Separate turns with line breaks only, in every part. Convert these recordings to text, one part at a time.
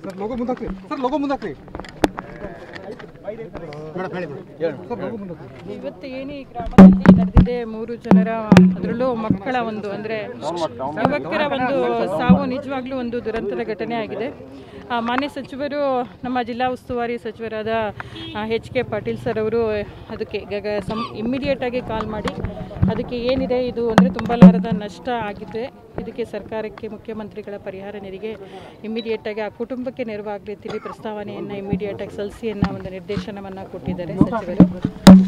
Sir logo ಮುಂದಾಕ್ರಿ sir logo ಮುಂದಾಕ್ರಿ
ಇವತ್ತು ಏನಿ ಗ್ರಾಮದಲ್ಲಿ ನಡೆದಿದೆ 3 ಜನರ ಅದರಲ್ಲೂ ಮಕ್ಕಳ ಒಂದು ಅಂದರೆ ಯುವಕರ ಒಂದು ಸಾವು ನಿಜವಾಗ್ಲೂ ಒಂದು ದುರಂತದ ಘಟನೆ ಆಗಿದೆ. ಮಾನ್ಯ ಸಚಿವರು ನಮ್ಮ ಜಿಲ್ಲಾ ಉಸ್ತುವಾರಿ ಸಚಿವರಾದ HK ಪಾಟೀಲ್ ಸರ್ ಅವರು ಅದಕ್ಕೆ ಇಮ್ಮಿಡಿಯೇಟಾಗಿ ಕಾಲ್ ಮಾಡಿ ಅದಕ್ಕೆ ಏನಿದೆ ಇದು ಅಂದರೆ ತುಂಬಲಾರದ ನಷ್ಟ ಆಗಿದೆ, ಇದಕ್ಕೆ ಸರ್ಕಾರಕ್ಕೆ ಮುಖ್ಯಮಂತ್ರಿಗಳ ಪರಿಹಾರ ನಿಧಿಗೆ ಇಮ್ಮಿಡಿಯೇಟಾಗಿ ಆ ಕುಟುಂಬಕ್ಕೆ ನೆರವಾಗಲಿ ರೀತಿಯಲ್ಲಿ ಪ್ರಸ್ತಾವನೆಯನ್ನು ಇಮ್ಮಿಡಿಯೇಟಾಗಿ ಸಲ್ಲಿಸಿ ಅನ್ನೋ ಒಂದು ನಿರ್ದೇಶನವನ್ನು ಕೊಟ್ಟಿದ್ದಾರೆ ಸಚಿವರು.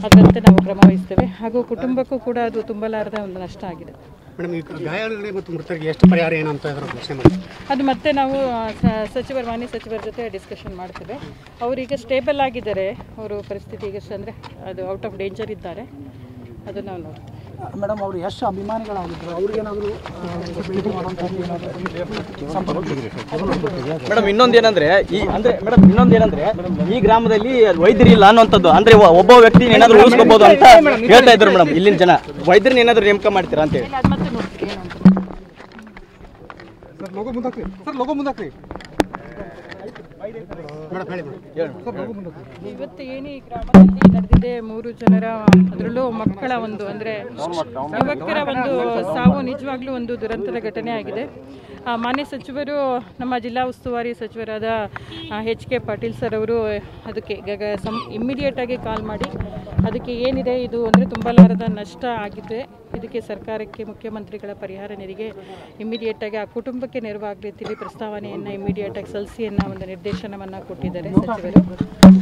ಅದರಂತೆ ನಾವು ಕ್ರಮ ವಹಿಸ್ತೇವೆ. ಹಾಗೂ ಕುಟುಂಬಕ್ಕೂ ಕೂಡ ಅದು ತುಂಬಲಾರದ ಒಂದು ನಷ್ಟ ಆಗಿದೆ.
ಮೇಡಮ್, ಈ ಗಾಯಾಳುಗಳಿಗೆ ಮತ್ತು ಮೃತರಿಗೆ ಎಷ್ಟು ಪರಿಹಾರ ಏನಂತ ಇದರ ಘೋಷಣೆ ಮಾಡಿ
ಅದು ಮತ್ತೆ ನಾವು ಮಾನ್ಯ ಸಚಿವರ ಜೊತೆ ಡಿಸ್ಕಷನ್ ಮಾಡ್ತೇವೆ. ಅವರೀಗ ಸ್ಟೇಬಲ್ ಆಗಿದ್ದಾರೆ, ಅವರು ಪರಿಸ್ಥಿತಿ ಈಗ ಅಂದರೆ ಅದು ಔಟ್ ಆಫ್ ಡೇಂಜರ್ ಇದ್ದಾರೆ, ಅದು ನಾವು ನೋಡ್ತೀವಿ.
ಮೇಡಮ್, ಅವರು ಎಷ್ಟು ಅಭಿಮಾನಿಗಳಾಗಿದ್ದರು, ಅವ್ರಿಗೇನಾದರೂ
ಮೇಡಮ್ ಇನ್ನೊಂದೇನಂದ್ರೆ ಈ ಗ್ರಾಮದಲ್ಲಿ ವೈದ್ಯರು ಇಲ್ಲ ಅನ್ನುವಂಥದ್ದು, ಅಂದ್ರೆ ಒಬ್ಬ ವ್ಯಕ್ತಿ ಏನಾದರೂ ಉಳಿಸ್ಕೋಬಹುದು ಅಂತ ಹೇಳ್ತಾ ಇದ್ರು ಮೇಡಮ್. ಇಲ್ಲಿನ ಜನ ವೈದ್ಯರನ್ನ ಏನಾದರೂ ನೇಮಕ ಮಾಡ್ತೀರಾ ಅಂತ ಹೇಳಿ.
ಸರ್ ಲೋಗೋ ಮುಂದಾಕ್ರಿ ಸರ್ ಲೋಗೋ ಮುಂದಾಕ್ರಿ
ಇವತ್ತು ಏನಿ ಗ್ರಾಮದಲ್ಲಿ ನಡೆದಿದೆ 3 ಜನರ ಅದರಲ್ಲೂ ಮಕ್ಕಳ ಒಂದು ಅಂದರೆ ಯುವಕರ ಒಂದು ಸಾವು ನಿಜವಾಗ್ಲೂ ಒಂದು ದುರಂತದ ಘಟನೆ ಆಗಿದೆ. ಮಾನ್ಯ ಸಚಿವರು ನಮ್ಮ ಜಿಲ್ಲಾ ಉಸ್ತುವಾರಿ ಸಚಿವರಾದ HK ಪಾಟೀಲ್ ಸರ್ ಅವರು ಅದಕ್ಕೆ ಇಮ್ಮಿಡಿಯೇಟಾಗಿ ಕಾಲ್ ಮಾಡಿ ಅದಕ್ಕೆ ಏನಿದೆ ಇದು ಅಂದರೆ ತುಂಬಲಾರದ ನಷ್ಟ ಆಗಿದೆ, ಇದಕ್ಕೆ ಸರ್ಕಾರಕ್ಕೆ ಮುಖ್ಯಮಂತ್ರಿಗಳ ಪರಿಹಾರ ನಿಧಿಗೆ ಇಮ್ಮಿಡಿಯೇಟಾಗಿ ಆ ಕುಟುಂಬಕ್ಕೆ ನೆರವಾಗಲಿ ರೀತಿಯಲ್ಲಿ ಪ್ರಸ್ತಾವನೆಯನ್ನು ಇಮ್ಮಿಡಿಯೇಟಾಗಿ ಸಲ್ಲಿಸಿ ಅನ್ನೋ ಒಂದು ನಿರ್ದೇಶನವನ್ನು ಕೊಟ್ಟಿದ್ದಾರೆ ಸಚಿವರು.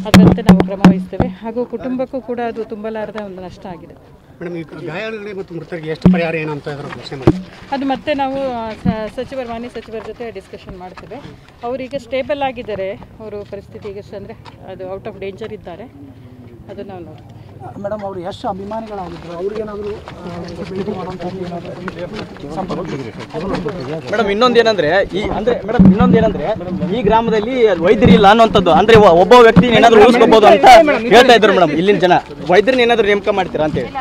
ಅದರಂತೆ ನಾವು ಕ್ರಮ ವಹಿಸ್ತೇವೆ. ಹಾಗೂ ಕುಟುಂಬಕ್ಕೂ ಕೂಡ ಅದು ತುಂಬಲಾರದ ಒಂದು ನಷ್ಟ ಆಗಿದೆ.
ಮೇಡಮ್, ಈ ಗಾಯಾಳುಗಳಿಗೆ ಮತ್ತು ಮೃತರಿಗೆ ಎಷ್ಟು ಪರಿಹಾರ ಏನಂತ ಇದರ ಘೋಷಣೆ ಮಾಡಿ
ಅದು ಮತ್ತೆ ನಾವು ಮಾನ್ಯ ಸಚಿವರ ಜೊತೆ ಡಿಸ್ಕಷನ್ ಮಾಡ್ತೇವೆ. ಅವರೀಗ ಸ್ಟೇಬಲ್ ಆಗಿದ್ದಾರೆ, ಅವರು ಪರಿಸ್ಥಿತಿ ಈಗ ಅಂದರೆ ಅದು ಔಟ್ ಆಫ್ ಡೇಂಜರ್ ಇದ್ದಾರೆ, ಅದು ನಾವು ನೋಡ್ತೀವಿ.
ಮೇಡಮ್, ಅವರು ಎಷ್ಟು ಅಭಿಮಾನಿಗಳಾಗಿದ್ದರು, ಅವ್ರಿಗೇನಾದರೂ
ಮೇಡಮ್ ಇನ್ನೊಂದೇನಂದ್ರೆ ಈ ಗ್ರಾಮದಲ್ಲಿ ವೈದ್ಯರು ಇಲ್ಲ ಅನ್ನುವಂಥದ್ದು, ಅಂದ್ರೆ ಒಬ್ಬ ವ್ಯಕ್ತಿ ಏನಾದರೂ ಉಳಿಸ್ಕೋಬಹುದು ಅಂತ ಹೇಳ್ತಾ ಇದ್ರು ಮೇಡಮ್. ಇಲ್ಲಿನ ಜನ ವೈದ್ಯರನ್ನ ಏನಾದರೂ ನೇಮಕ ಮಾಡ್ತೀರಾ ಅಂತ ಹೇಳಿ.